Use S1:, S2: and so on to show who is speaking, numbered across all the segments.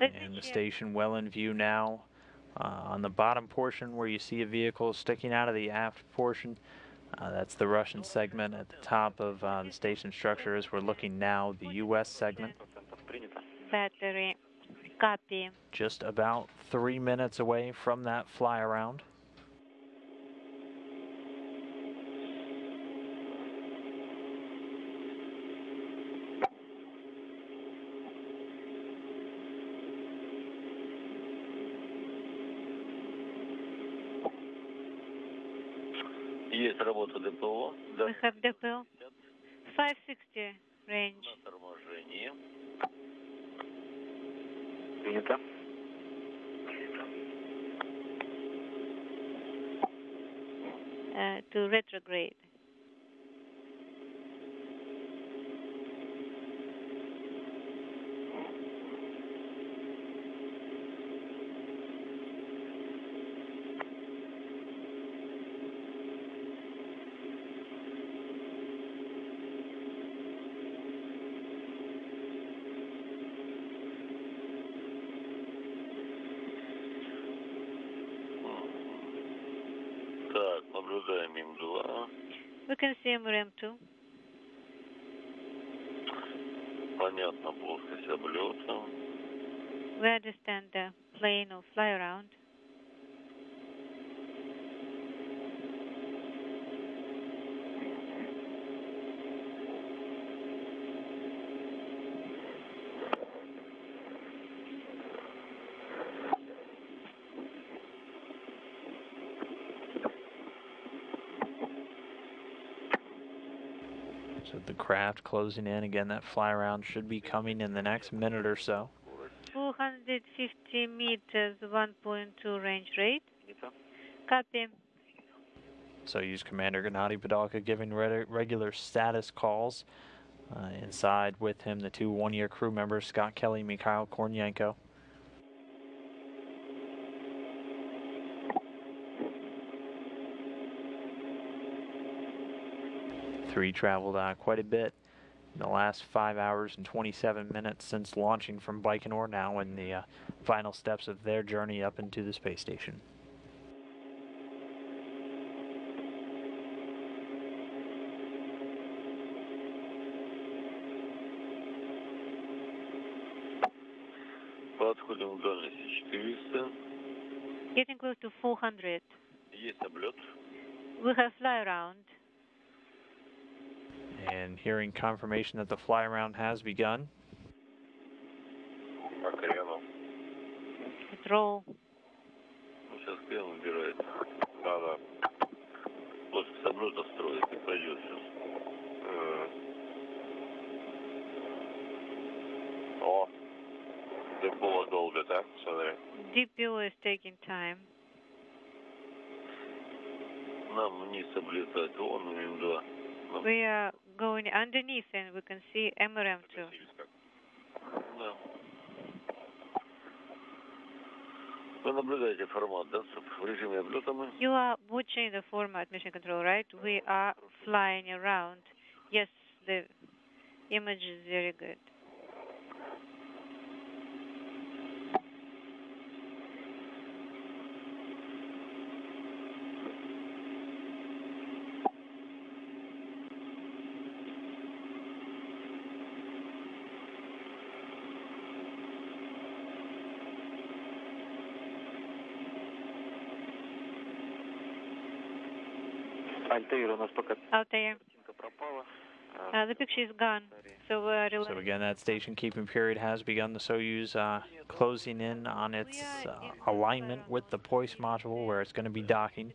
S1: And the station well in view now. On the bottom portion where you see a vehicle sticking out of the aft portion, that's the Russian segment. At the top of the station structure as we're looking now, the U.S. segment.
S2: Battery, copy.
S1: Just about 3 minutes away from that fly around.
S3: Есть работа ДПО.
S2: We have depot. 560 range.
S3: На торможении.
S4: Принято.
S2: To retrograde.
S3: Так, наблюдаем ИМ-2.
S2: We can see MRM2.
S3: Понятно, плоскость облета.
S2: We understand the plane or fly around.
S1: So the craft closing in. Again, that fly around should be coming in the next minute or so.
S2: 450 meters, 1.2 range rate. Copy.
S1: Soyuz Commander Gennady Padalka giving regular status calls. Inside with him, the two one-year crew members, Scott Kelly, Mikhail, Kornienko. Three traveled quite a bit in the last 5 hours and 27 minutes since launching from Baikonur, now in the final steps of their journey up into the space station.
S3: Подходим к дальности 400.
S2: Getting close to 400.
S3: Есть облет.
S2: We have fly around.
S1: And hearing confirmation that the fly around has begun.
S3: По крену.
S2: Control.
S3: Ну, сейчас крен убирает. Да. Плоскость облета строит и пойдет сейчас. О, ДПО долго, так? Смотри.
S2: DPO is taking time.
S3: Нам вниз облетать. Вон ИМ-2.
S2: We are going underneath and we can see MRM2.
S3: Да. Вы наблюдаете формат, да? В режиме облета мы?
S2: You are watching the format, mission control, right? We are flying around. Yes, the image is very good.
S4: Альтаир у нас пока
S2: Altair.
S4: пропала.
S2: The picture is gone, so we're
S1: So again, that station keeping period has begun. The Soyuz closing in on its alignment with the Poise module where it's going to be docking.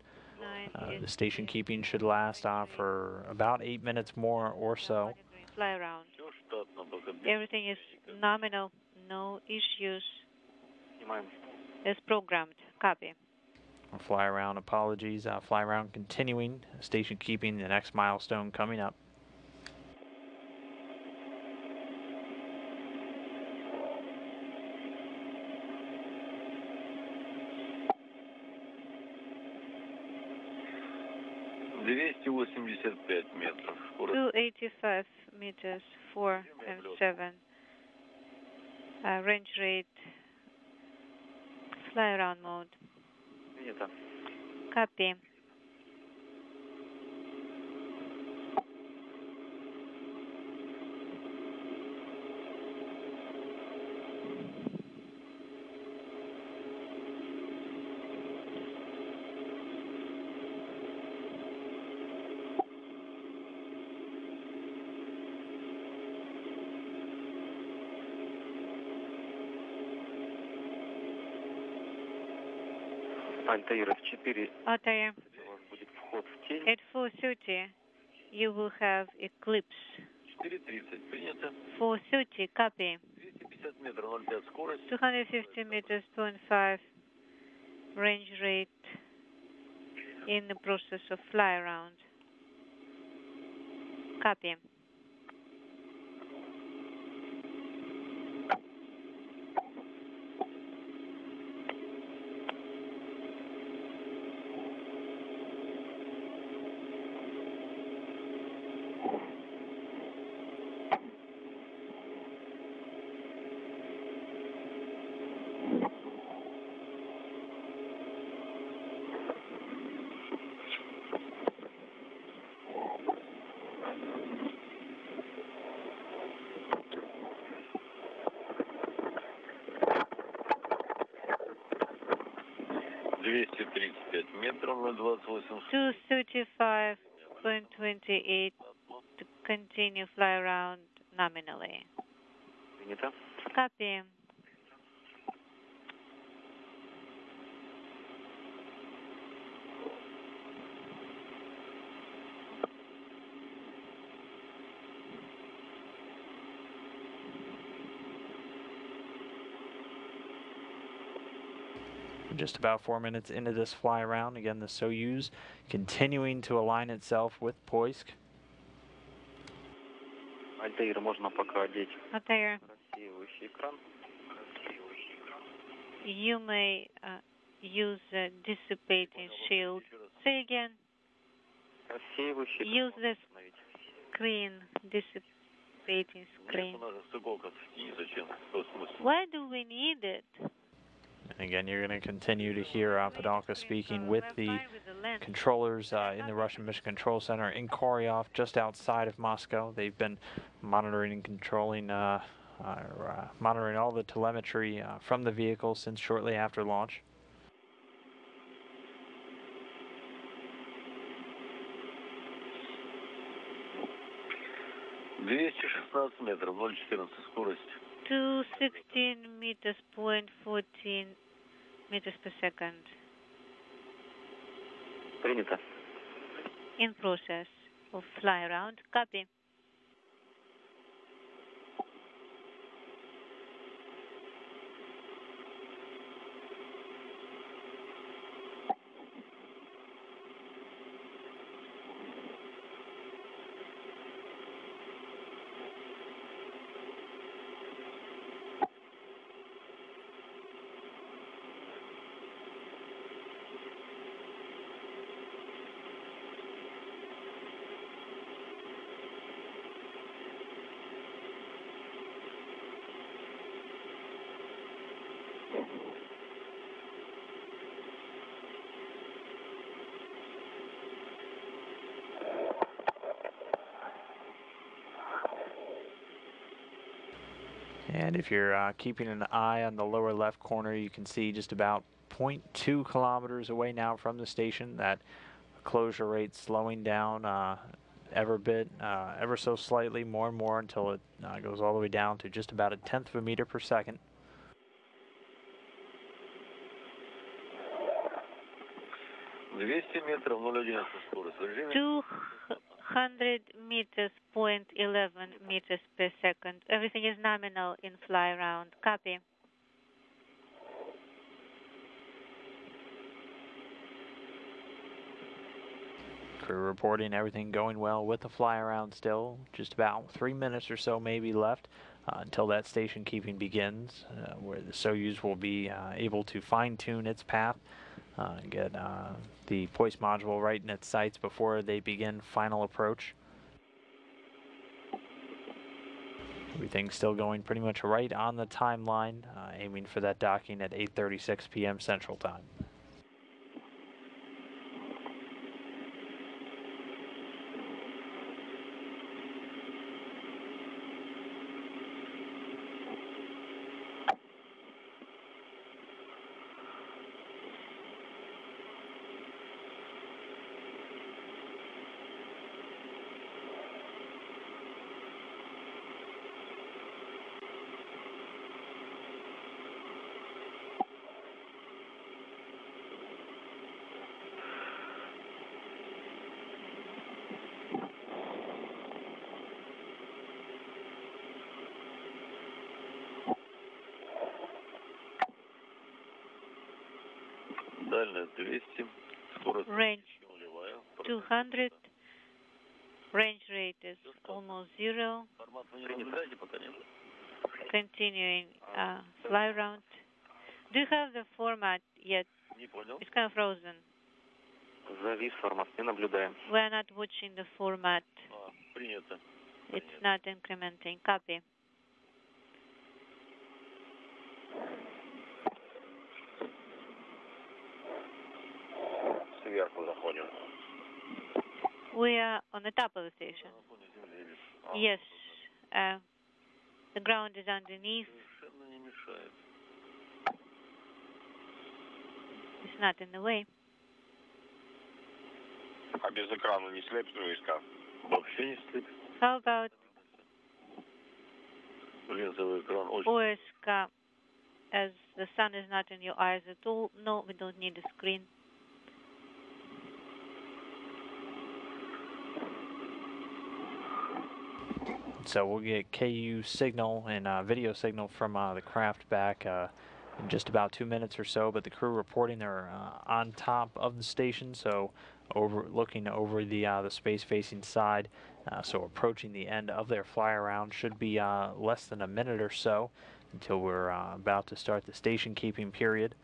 S1: The station keeping should last for about 8 minutes more or so.
S2: Fly around. Everything is nominal, no issues. As programmed. Copy.
S1: Fly around, apologies. Fly around continuing. Station keeping, the next milestone coming up.
S3: $285 метров.
S2: 285 meters, 4 and 7. Range rate, fly around mode.
S4: Принято.
S2: Copy.
S4: Альтаир F4.
S2: Altair,
S4: У вас будет вход в тень.
S2: at 4:30, you will have eclipse.
S3: 4:30. Принято.
S2: 4:30, copy.
S3: 250 метров, 0,5 скорость.
S2: 250 meters, 0.5 range rate in the process of fly around. Copy.
S3: метров, 0,28.
S2: 235.28 to continue fly around nominally.
S4: Принято.
S2: Copy.
S1: Just about 4 minutes into this fly around, again the Soyuz continuing to align itself with Poisk.
S4: Альтаир, можно пока одеть
S2: Altair,
S4: рассеивающий экран.
S2: you may use a dissipating shield. Say again.
S4: Рассеивающий экран.
S2: Use the
S4: Установить.
S2: screen, dissipating screen.
S3: Нет, у нас стыковка в тени, зачем? Что смысл?
S2: Why do we need it?
S1: And again, you're going to continue to hear Padalka speaking with the controllers in the Russian Mission Control Center in Koryov, just outside of Moscow. They've been monitoring and controlling, monitoring all the telemetry from the vehicle since shortly after launch.
S3: метров, 0,14 скорость.
S2: 216 meters, 0.14 meters per second.
S4: Принято.
S2: In process of fly around. Copy.
S1: And if you're keeping an eye on the lower left corner, you can see just about 0.2 kilometers away now from the station, that closure rate slowing down ever so slightly, more and more, until it goes all the way down to just about 1/10 of a meter per second.
S3: метров, 0,11 скорость.
S2: 200 meters, 0.11 meters per second. Everything is nominal in fly around. Copy.
S1: Crew reporting everything going well with the fly around still. Just about 3 minutes or so maybe left until that station keeping begins, where the Soyuz will be able to fine-tune its path, get the Poisk module right in its sights before they begin final approach. Everything's still going pretty much right on the timeline, aiming for that docking at 8:36 p.m. Central Time.
S3: Дальность 200, скорость
S2: Range
S3: нулевая.
S2: 200. Range rate is almost zero.
S3: Формат вы не наблюдаете пока нет?
S2: Continuing fly around. Do you have the format yet?
S3: Не понял.
S2: It's kind of frozen.
S4: Завис формат, не наблюдаем.
S2: We are not watching the format.
S3: Принято.
S2: It's not incrementing. Copy.
S3: Сверху заходим.
S2: We are on the top of the station. Yes. The ground is underneath.
S3: Совершенно не мешает.
S2: It's not in the way.
S3: А без экрана не слепит войска? Вообще не слепит.
S2: How about
S3: Линзовый экран очень...
S2: OSK as the sun is not in your eyes at all? No, we don't need a screen.
S1: So we'll get KU signal and video signal from the craft back in just about 2 minutes or so, but the crew reporting they're on top of the station, so looking over the space-facing side, so approaching the end of their fly-around. Should be less than a minute or so until we're about to start the station keeping period.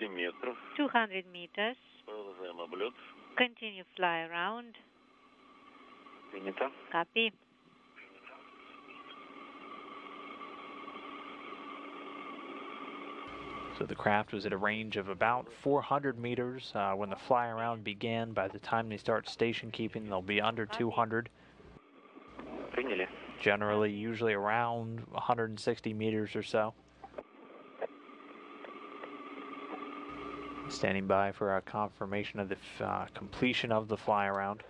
S3: метров.
S2: 200 meters.
S3: Продолжаем облет.
S2: Continue fly around.
S4: Принято.
S2: Copy.
S1: So the craft was at a range of about 400 meters when the fly around began. By the time they start station keeping, they'll be under 200.
S4: Приняли.
S1: Generally, usually around 160 meters or so. Standing by for a confirmation of the completion of the fly around.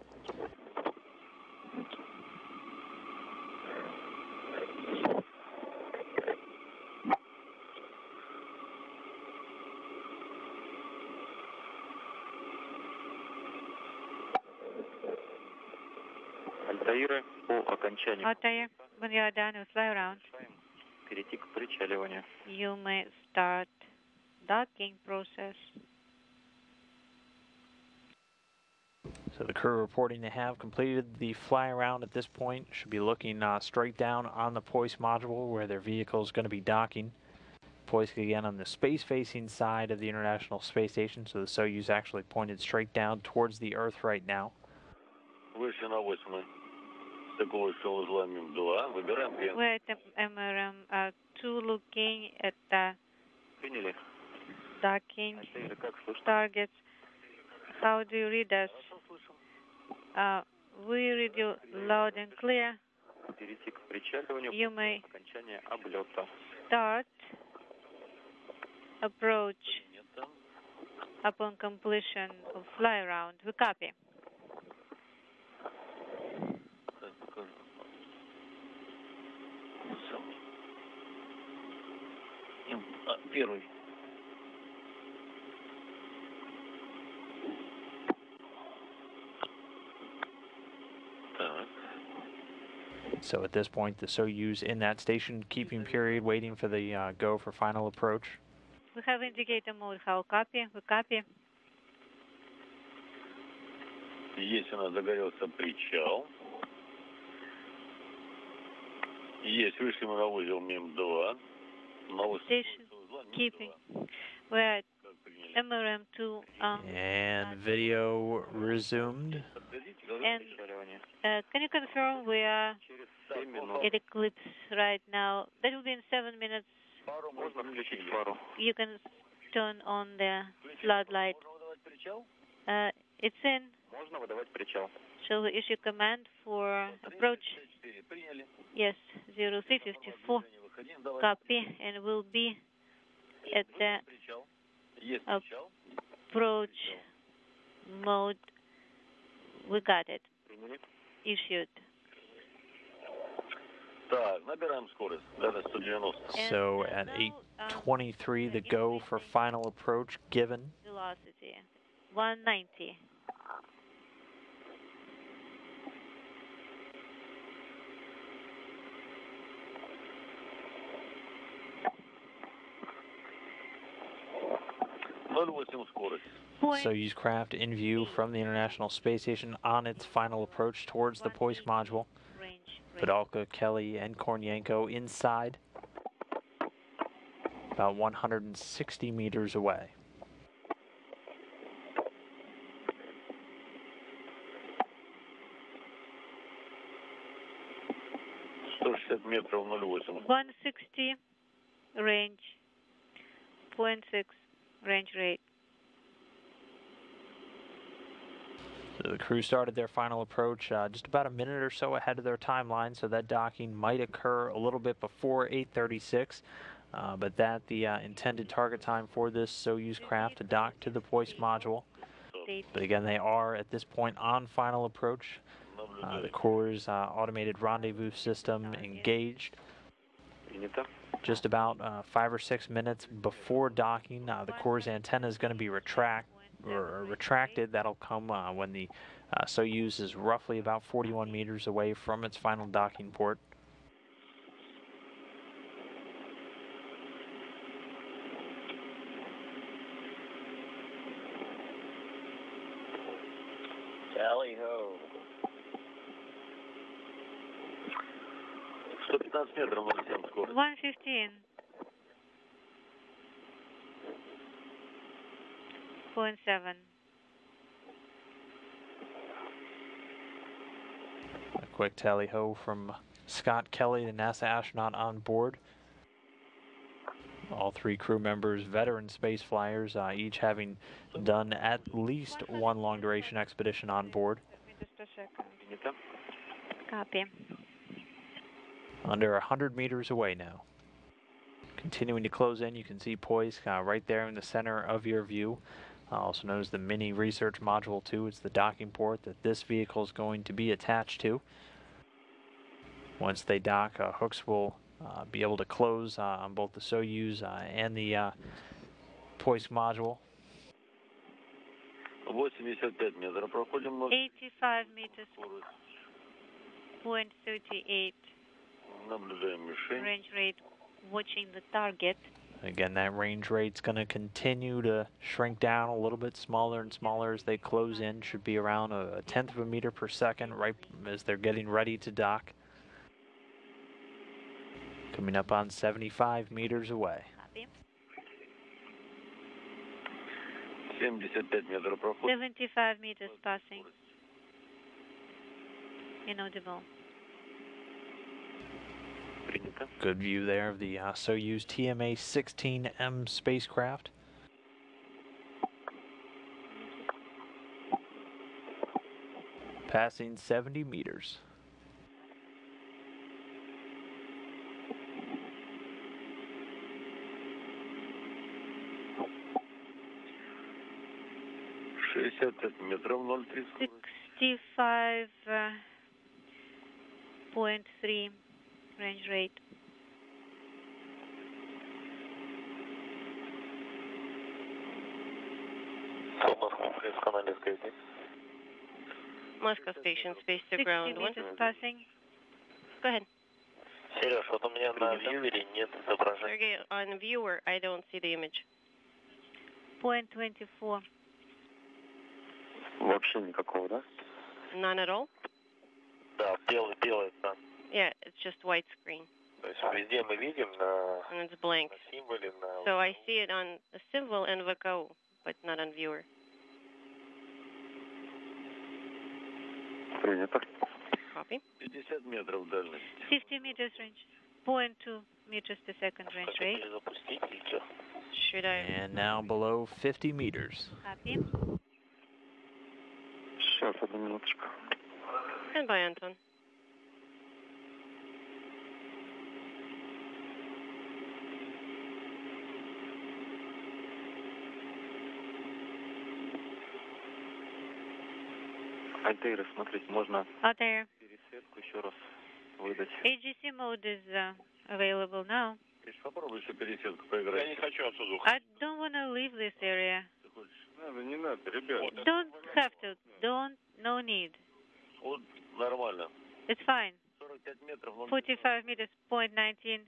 S4: Альтаиры, по окончанию
S2: Altair, when you are done with fly around,
S4: перейти к причаливанию.
S2: you may start docking process.
S1: So the crew reporting they have completed the fly around at this point. Should be looking straight down on the Poise module where their vehicle is going to be docking. Poise again on the space-facing side of the International Space Station, so the Soyuz actually pointed straight down towards the Earth right now.
S3: Выше на 8. Стыковочного узла МИМ-2. Выбираем клиент.
S2: We're at MRM-2 looking at the
S4: Приняли.
S2: docking
S4: Альтаиры, как слышно?
S2: targets. How do you read us? We read you loud and clear.
S4: Перейти к причаливанию.
S2: You may
S4: Окончание облета.
S2: start approach
S3: Принято.
S2: upon completion of fly around. We copy.
S3: Так, покажу. Первый. Так.
S1: So at this point, the Soyuz in that station keeping period, waiting for the go for final approach.
S2: We have indicator mode. How copy? We copy.
S3: Есть у нас загорелся причал. Есть, вышли мы на узел МИМ-2. На узел
S2: Station
S3: узла МИМ-2.
S2: keeping. We're at
S3: Как принято.
S2: MRM2.
S1: And video resumed.
S2: And can you confirm we are at eclipse right now? That will be in 7 minutes.
S4: Можно включить фару?
S2: You can turn on the floodlight. It's in.
S4: Можно выдавать причал?
S2: Shall we issue command for approach? Yes, 0354. Copy, and we'll be at the approach mode. We got it. Issued.
S1: So at 8:23, the go for final approach given.
S2: Velocity 190.
S1: Soyuz craft in view from the International Space Station on its final approach towards the Poisk module. Padalka, Kelly, and Kornienko inside, about 160 meters away.
S3: метров 0,8.
S2: 160 range, 0.6 range rate.
S1: So the crew started their final approach just about a minute or so ahead of their timeline, so that docking might occur a little bit before 8:36, but that the intended target time for this Soyuz craft to dock to the Poisk module. But again, they are at this point on final approach. The Corps' automated rendezvous system engaged. Just about 5 or 6 minutes before docking, the Corps' antenna is going to be retracted. That'll come when the Soyuz is roughly about 41 meters away from its final docking port.
S3: Tally ho. 115 метров 0,7 скорость.
S2: 115. 0.7.
S1: A quick tally-ho from Scott Kelly, the NASA astronaut on board. All three crew members, veteran space flyers, each having done at least one long-duration expedition on board.
S2: Just a second. Copy.
S1: Under 100 meters away now. Continuing to close in, you can see Poisk right there in the center of your view. Also known as the Mini Research Module 2. It's the docking port that this vehicle is going to be attached to. Once they dock, hooks will be able to close on both the Soyuz and the Poisk module.
S3: 85 метров проходим.
S2: 85 meters. 0.38
S3: Наблюдаем мишень.
S2: range rate. Watching the target.
S1: Again, that range rate's going to continue to shrink down a little bit, smaller and smaller as they close in. Should be around a tenth of a meter per second right as they're getting ready to dock. Coming up on 75 meters away.
S2: Copy.
S3: 75 метров проходим.
S2: 75 meters passing. Inaudible.
S1: Good view there of the Soyuz TMA-16M spacecraft. Passing 70 meters.
S3: метров 0,3.
S2: 65.3 range rate.
S5: Moscow Station, space to
S2: 60
S5: ground.
S2: meters passing.
S5: Go ahead.
S3: Сереж, вот у меня на вьюере нет изображения.
S5: Sergey, on viewer, I don't see the image.
S2: 0.24.
S3: Вообще никакого, да?
S5: None at all?
S3: Да, белый экран.
S5: Yeah, it's just white screen.
S3: То есть везде мы видим
S5: And it's blank.
S3: на символе, на...
S5: So I see it on the symbol and VKO, but not on viewer.
S4: Принято.
S5: Copy.
S3: 50 метров дальность.
S2: 50 meters range. 0.2 meters per second range rate.
S5: Should I?
S1: And now below 50 meters.
S2: Copy.
S4: Сейчас, одну минуточку.
S5: Stand by, Anton.
S4: Альтейры, смотрите, можно
S2: Out there.
S4: пересветку еще раз выдать.
S2: AGC mode is available now.
S3: Попробуй еще пересетку поиграть. Я не хочу отсюда
S2: I don't want to leave this area.
S3: Надо, не надо, ребят.
S2: Don't have to. Don't. No need.
S3: Вот нормально.
S2: It's fine.
S3: 45 метров.
S2: 45 meters, 0.19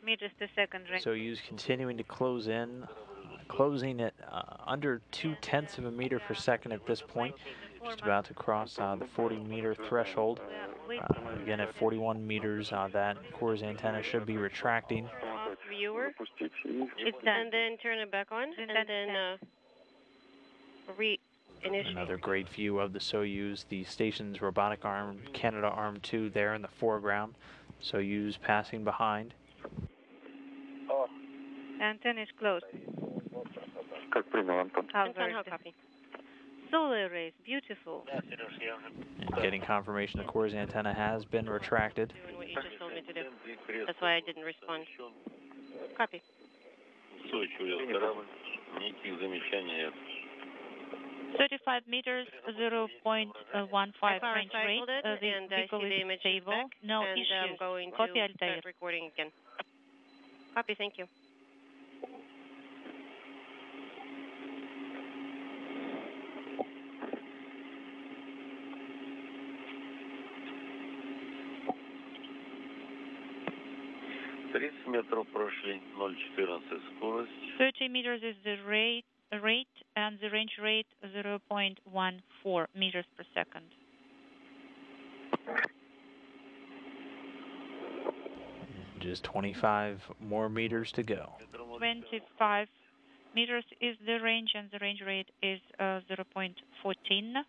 S2: meters per second range.
S1: Soyuz continuing to close in, closing at under 0.2 of a meter per second at this point. Just about to cross the 40-meter threshold. Again, at 41 meters, that core's antenna should be retracting.
S5: Off viewer.
S2: It's done.
S5: And then turn it back on. And then reinitiate.
S1: Another great view of the Soyuz, the station's robotic arm, Canada Arm 2 there in the foreground. Soyuz passing behind.
S2: Antenna is closed.
S4: Как принял, Антон?
S5: Anton, how copy?
S2: Solar rays, beautiful.
S1: And getting confirmation the core's antenna has been retracted.
S5: Doing what you just told me to do. That's why I didn't respond. Copy.
S3: Устойчивый корабль. Никаких замечаний нет.
S6: 35 meters, 0.15 range rate.
S5: It,
S6: The
S5: and I
S6: vehicle
S5: see the
S6: is
S5: images
S6: stable.
S5: back,
S6: No
S5: and I'm
S6: issues.
S5: going
S6: Copy,
S5: to
S6: Altair.
S5: start recording again. Copy, thank you.
S3: Метров прошли, 0,14 скорость.
S6: 30 meters is the rate, and the range rate 0.14 meters per second.
S1: Just 25 more meters to go.
S6: 25 meters is the range, and the range rate is 0.14.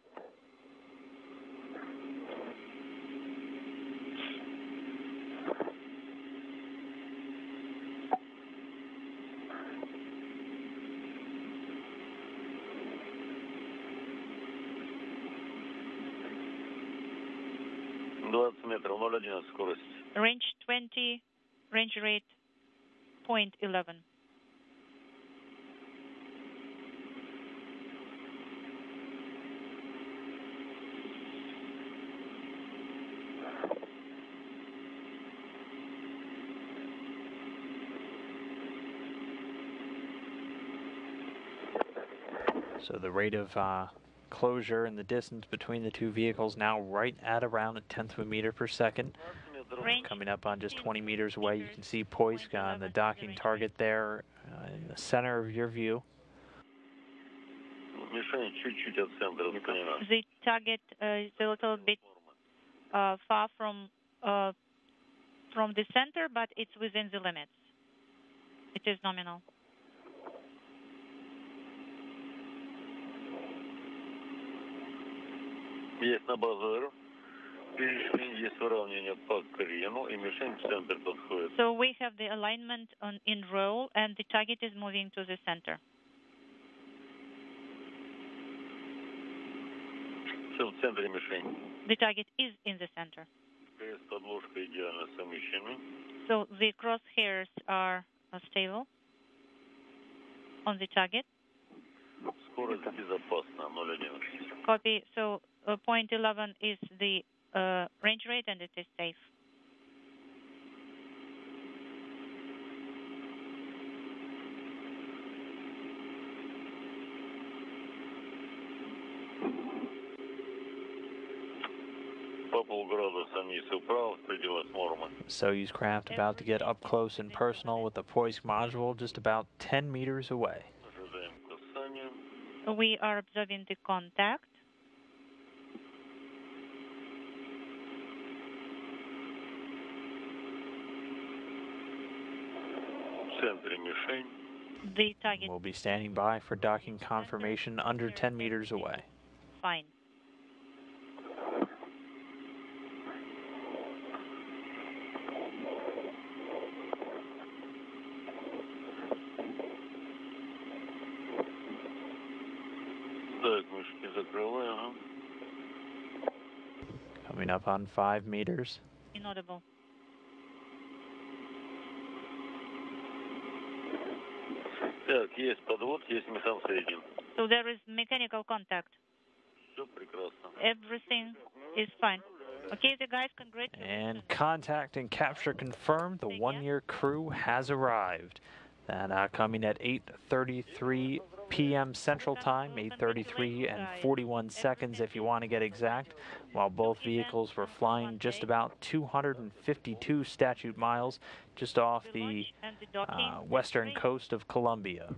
S3: Метров, 0,11 скорость.
S6: Range 20, range rate 0.11.
S1: So the rate of closure and the distance between the two vehicles now right at around 1/10 of a meter per second.
S6: Range
S1: Coming up on just 20 meters away, you can see Poisk on the docking target there in the center of your view.
S3: Мишень чуть-чуть от центра отклонена.
S6: The target is a little bit far from the center, but it's within the limits. It is nominal.
S3: Есть на базу РФ. Перешли, есть выравнивание по крену, и мишень в центр подходит.
S6: So we have the alignment in roll, and the target is moving to the center.
S3: Все в центре мишень.
S6: The target is in the center.
S3: КС подложка идеально совмещены.
S6: So the crosshairs are stable on the target.
S3: Скорость безопасна, 0,11.
S6: Copy. So 0.11 is the range rate, and it is safe.
S3: По полградуса вниз и вправо в пределах нормы.
S1: Soyuz craft about to get up close and personal with the Poisk module just about 10 meters away.
S3: Ожидаем касания.
S6: We are observing the contact.
S3: В центре мишень.
S6: The target.
S1: We'll be standing by for docking confirmation under 10 meters away.
S6: Fine.
S3: Так, мышки закрываем.
S1: Coming up on 5 meters.
S6: Inaudible.
S3: Так, есть подвод, есть Михаил Средин.
S6: So there is mechanical contact.
S3: Все прекрасно.
S6: Everything is fine. Okay, the guys, congratulations.
S1: And contact and capture confirmed. The one-year crew has arrived. That coming at 8:33 p.m. Central Time, 8:33 and 41 seconds if you want to get exact, while both vehicles were flying just about 252 statute miles just off the western coast of Colombia.